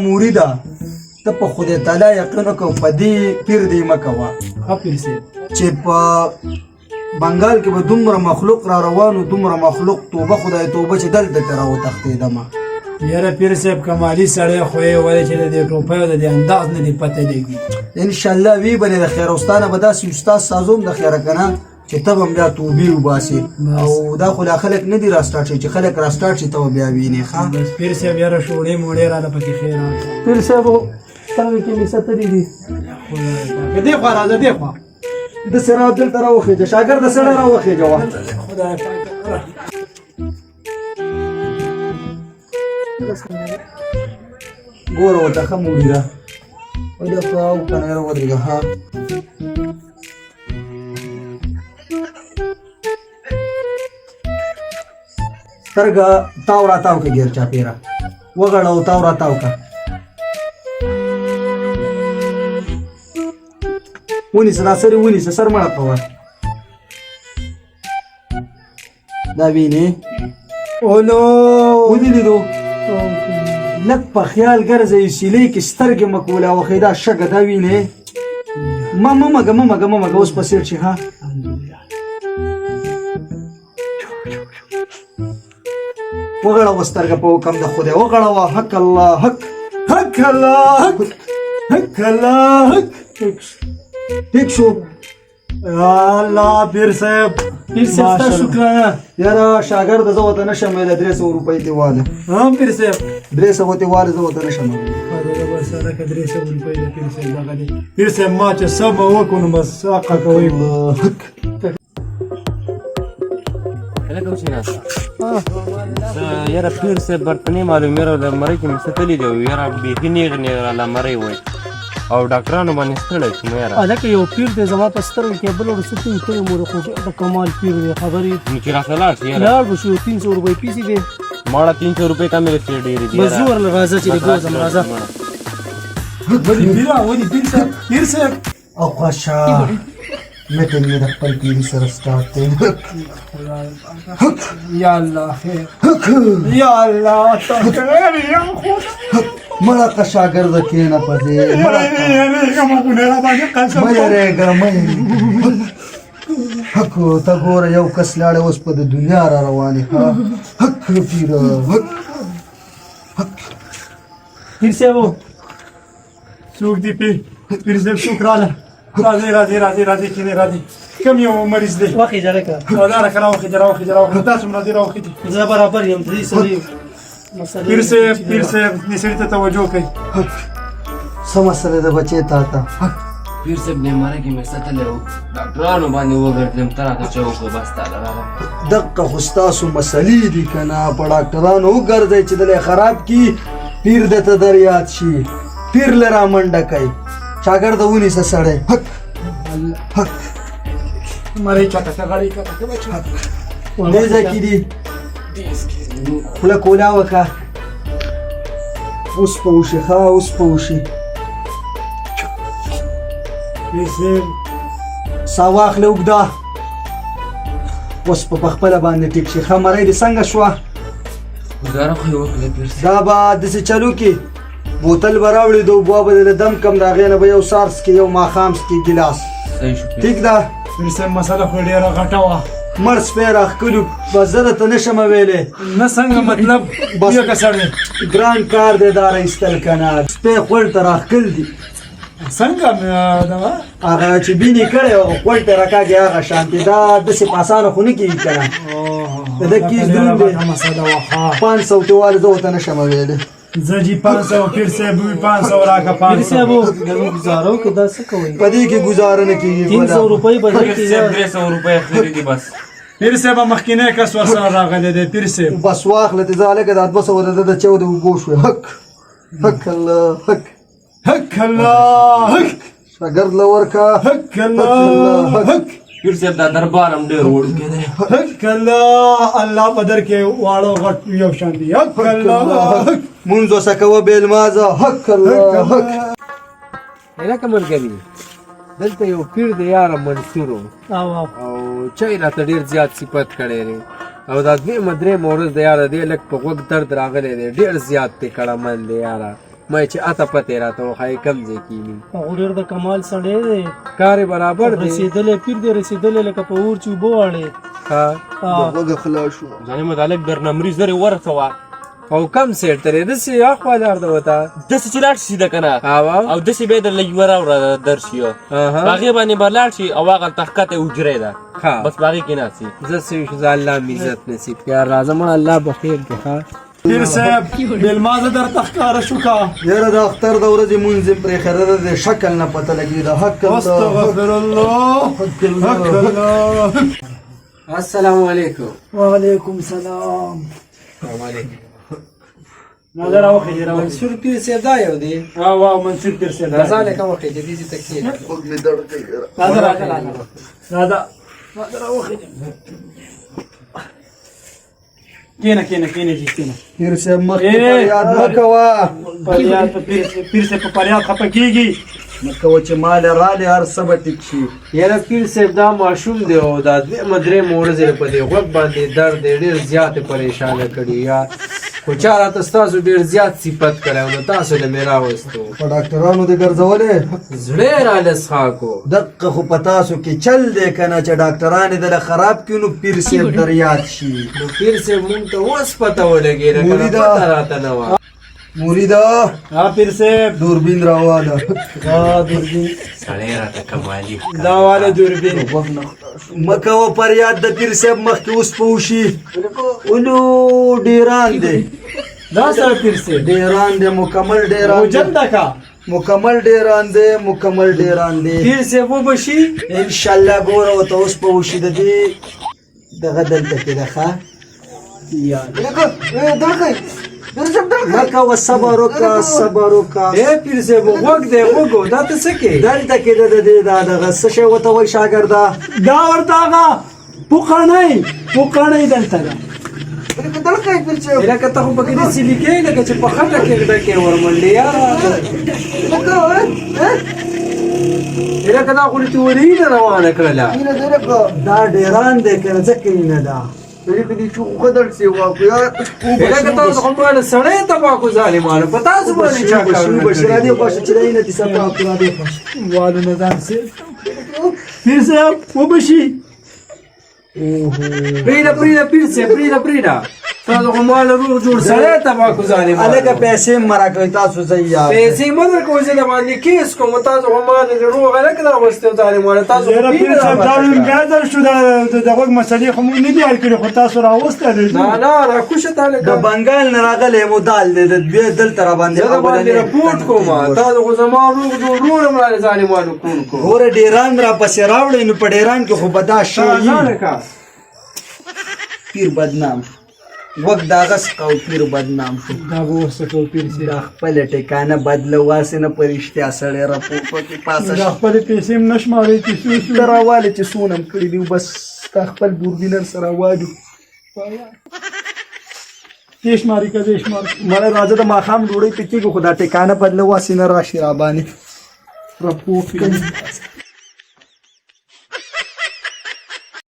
مریده ته په خدای تعالی یقین وکړه په دې پیر دې مه کوه چې په بنګال کې به دومره مخلوق را روانو دومره مخلوق توبه خدای توبه چې دلته ترې راوتښتېدمه یاره پیر صاحب کمالي سړی خو یې ویلی چې د دې ټوپۍ او د دې انداز نه دې پته لګي انشاءالله وی بنې د خیروستانه به داسې استاد سازوم د خیره که نه چې ته به هم بیا توبې وباسې او دا خو لا خلک نه دي راسټارټ شي چې خلک راسټارټ شي ته به بیا وینې ښه بس پیر صاحب یاره شوړې موړې راله پکې خیر پیر صاحب سترګې کې مې څه تللي دي دې خوا راځه دې خوا داسې را دلته راوخېجه شاګرد سړی راوخېجه وه خدای پاک ګوره ورته ښه موړي ده ولې خو او که نه ودرېږه ها سترګه تاو راتاو که ګیر چاپېره وغړه او تاو راتاو که ونیسه دا سرې ونیسه سر مړه کوه دا وینې اولو ودې لیدو لږ په خیال ګرځئ سیلۍ کې سترګې مه کولې اوښې دا شګه دا وینې مه مږه اوس په سیر شي ها وغړوه سترګه په حکم د خدای وغړوه حق الله حق حق الله حق حق الله حق ٹھیک شو الله پیر صاحب ستا شکرانه یاره شاګرد زه ورته نشم ویلی 300 روپۍ دې واله هم پیر صاحب 300 دې واله زه ورته نشم ویلی پیر صاحب ما چې سمه وکړو نو بس حقه کوئ یاره پیر صاحب برته نه معلوم یاره د مرۍ کې مې څه تلي دی یاره بیخي نیغ راله مرۍ وایي او ډاکټرانو باندې ستړی شوم یاره هلکه یو پیر دی زما په سترګو کې بل ورسته ته یې مور خو د کمال پیر دی خبرې نو چې راته لاړ شي یاره لاړ به شو 300 روپۍ پیسې دی ماړه 300 روپۍ کمې رسې ډېرې دي بس زه ورله راځه چې د ګوزم راځه ولې پیر صاحب او خوشه میټینګ مې د خپل پیري سره سټارټ دی یا الله خیر یا الله مړه که شاګرده کښېنه په دې مه یارېږه حق ته ګوره یو کس لاړی اوس په د دنیا را روانې حق پیره پیر صاحب څوک دی پیر صاحب څوک راله راځئ کینې راځئ کوم یو مریض دی وخېږه لکه دا راکه راوخېږه تاسو هم راځئ راوخېږئ زه برابر یم د دې سړي پیر صاحب دې سړي ته توجه کوئ څه مسله ده بچې تا ته پیر صاحب بیمارۍ کې مې ستلی و ډاکټرانو باندې وګرځېدم ته راته چې وکړو بس تاله راغلم دقه خو ستاسو مسلې دي که نه په ډاکټرانو وګرځئ چې دلی خراب کي پیر درته در یاد شي پیر له را منډه کوي شاګرده ونیسه سړی حق حق مرۍ چاته ته غړۍ کته که بچ دې ځای کې دي خوله کولا وکړه اوس په وشي ښه اوس په وشي پیر صاحب ساه واخلې اوږده اوس په پخپله باندې ټیک شي ښه مرۍ دې څنګه شوه ګزاره خو یې وکړه پیر صاحب دا به داسې چلو کې بوتل به راوړي د اوبو به دله دم کم د هغې نه به یو سار څکې یو ماښام څکې ګیلاس صحیح شو ټیک ده پیر صاحب مسله خو ډېره غټه وه مړ سپی راښکلو بس زه درته نشم ویلی نه څنګه مطلب یو که سړی ګران کار دی دا راایستل که نه سپی خوړ ته راښکل دي څنګه هغه چې بینې کړی هغه خوړ ته راکاږي هغه شانتې دا داسې په اسانه خو نه کېږي که نه د ده کیس دروند دی 500 ته واله زه ورته نشم ویلی زه جي 500 پیر صاحب 500 راکه 500 پیر صاحب دغه ګزاره وکړه دا څه کوئ په دې کې ګزاره نه کېږي 300 روپۍ به پیر صاحب 300 روپۍ اخري دي بس پیر صاحب مخکینی کس ورسره راغلی دی پیر صاحب بس واخله ته ځه هلکه دا 200 د ده د چو د اوبو شوې حق حق الله حق حق الله حق شاګرد له ورکه حق الله حق پیر صاحب دا دربار هم ډېر وړوکی دی حق الله په در کې واړه غټ یو شان دي حق الله مونځ وسه کوه بې لمازه حق الله حق هلکه ملګري دلته یو پیر دی یاره منصور او چای راته ډېر زیات صفت کړی دی او دا دویمه درېیمه ورځ د یاره دی لږ په غوږ درد راغلی دی ډېر زیات دی کړه من دی یاره مې چې اته پته راته وښایي کوم ځای کېني هغه ډېر د کمال سړی دی کار یې برابر دی رسېدلی پیر دی رسېدلی لکه په اور چې اوبه واړې ها وګه خلاص شو ځانې متعلق در نمرې زرې ورسوه او کم سیټ ترې داسې اخوا لار ده وته داسې چې لاړ شي سیده که نه او داسې به یې در لږ یوه راوړه درشي په هغې باندې به لاړ شي او هغلته ښکته حجرې ده بس په هغې کې ناست شي زه څه وشو زه الله مې عزت نصیب کړي یار راځه مړه الله به خیر کړي ښه پیر صاحب مېلمانه درته ښکاره شو که یاره د اختر د ورځې مونځ یې پرېښوده ده د شکل نه پته لګي د حق استغفر الله حق الله السلام علیکم وعلیکم سلام نظر راوخېږي منصور پیر صاحب دا یو دی واو منصور پیر صاحب راځه لکه وخېږي دې ته کښېنه مې درد کوي راځه راوخېږي کېنه جي کېنه پیر صاحب مخکې فریاد مه کوه فریاد په پیر صاحب په فریاد خفه کېږي مه کوه چې مال رالې هر څه به ټیک شي یاره پیر صاحب دا ماشوم دی او دا دویمه درېیمه ورځ یې په دې غوږ باندې درد دی ډېر زیاتې پریشانه کړي یا خو چا راته ستاسو ډېر زیات صفت کړی او نو تاسو له مې راوستو په ډاکټرانو دې ګرځولې زړه یې راله څښاکو دقه خو په تاسو کې چل دی که نه چې ډاکټران یې دله خراب کړي نو پیر صاحب در یاد شي نو پیر صاحب مونږ ته اوس پته ولګېده که نه مریده. پته راته نه وه مریده پیر صاحب دوربین راواله سړی راته کمالي دا واله دوربین مه کوه فریاد د پیر صاحب مخکې اوس په وشي اولو ډیران دی دا سره پیر صاحب ډیران دی مکمل ډیران دی موجن ده که مکمل ډیران دی مکمل ډیران دی پیر صاحب وبشي انشاءالله ګوره ورته اوس په وشي د دې دغه دلته کې ده ښه مه کوه صبر وکړه صبر وکړه پیر صاحب غوږ دی غوږو دا ته څه کې دلته کې ده د دې دا دغه څه شی ورته وایي شاګرده دا ورته هغه پوکاڼی دلته ده لکه ته خو پکې داسې لیکې لکه چې په خټه کې ډکې ورمنډې یاره لکه دا خو دې ورې نه روانه کړله دا ډیران دی که نه ځکه یې نه ده لکه تاسو خو ماله سړی تباکو ظالمانو په تاسو باندې چا کارونه کړي والو نظام صاحب پیر صاحب وبشي پریده پیر صاحب پریده تاسو خو ماله روغ جوړ سړی تباکو ظالمانو هلکه پیسې مه راکوئ تاسو زه یاد پیسې مه درکوئ زه د باندې کیس کوم تاسو خو ماله روغ هلکه راوستي ظالمانو تاسو خو یاره پیر صاحب دا ګازر شو د غوږ مسلې خو موږ نه دي حل کړي خو تاسو راوستلی نه راکوشه تا د بنګال نه راغلی مدال دی د دوی دلته را باندې زه د باندې رپورټ کوم تاسو خو زما روغ جوړ مړه ظالمانو کول کو ګوره ډیران را پسې راوړئ نو په ډیران کې خو به دا شی پیر بدنام شو وقت داغه څخه پیر بدنام شو دا به وسکو پیر صاحب دا خپله ټکانه بدله واسې نه په رښتیا سړی راپور پکې پاسه دا خپلې پیسې هم نه شمارئ چې څو ته راواله چې څونه م کړي دي بس تا خپل دوربینر سره واجو کې شماري که دې شمار مړه راځه د ماښام ډوډۍ ته کېږو خو دا ټکانه بدله واسې نه راشي راباندې راپور